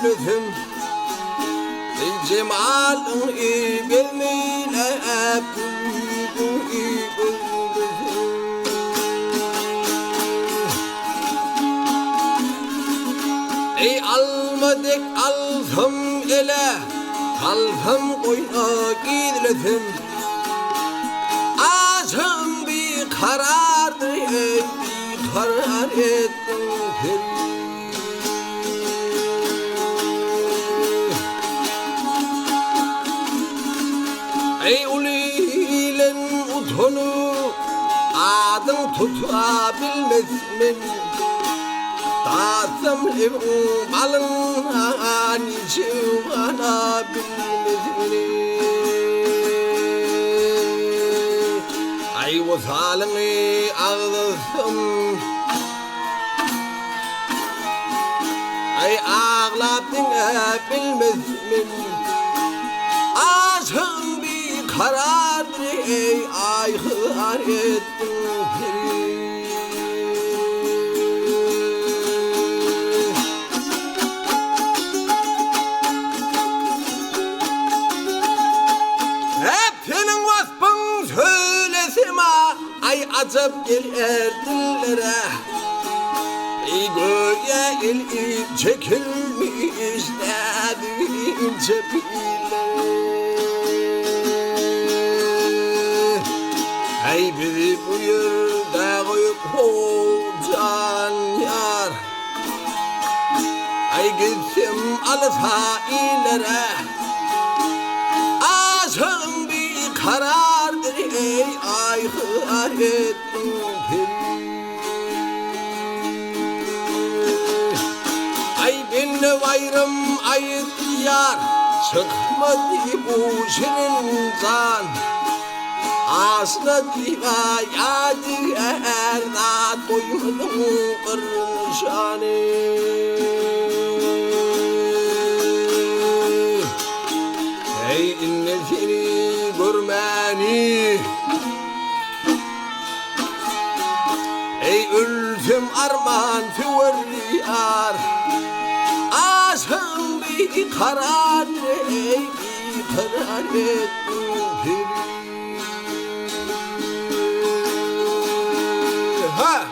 gülüzüm cemalın bilmeyle ey almadık aldım ele kaldım koyna gidilizim ağzım bir karardır ey bir karar ettim ey ulilen utunu adım tutabilmezmin tasım evim balın anişim ana bilmezmin ay o salını ağlasım ay ağlattın bilmezmin ağzım bir karardır ey ay hıar ettin hepsinin vasfın söylesime ay acep gelir dillere ey göğe el çekilmiş nedince bile ey bizi buyur da koyup hocan yar ey gitsim alsa ilere ağzım bir karardır ey ay hıar ettim ay ben vayrım ay yar çıkmadı bu şirin zan asla diva yadı erda doymadım kırnışanı ey inne seni görmeni ey ölsem arman tüverriyar asım bir karar ey bir karar ettim ha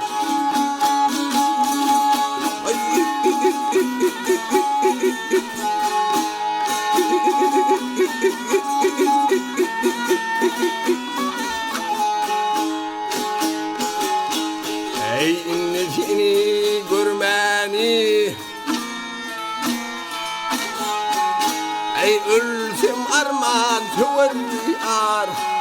ey inne seni görmeni ey ölsem arman tüverriyar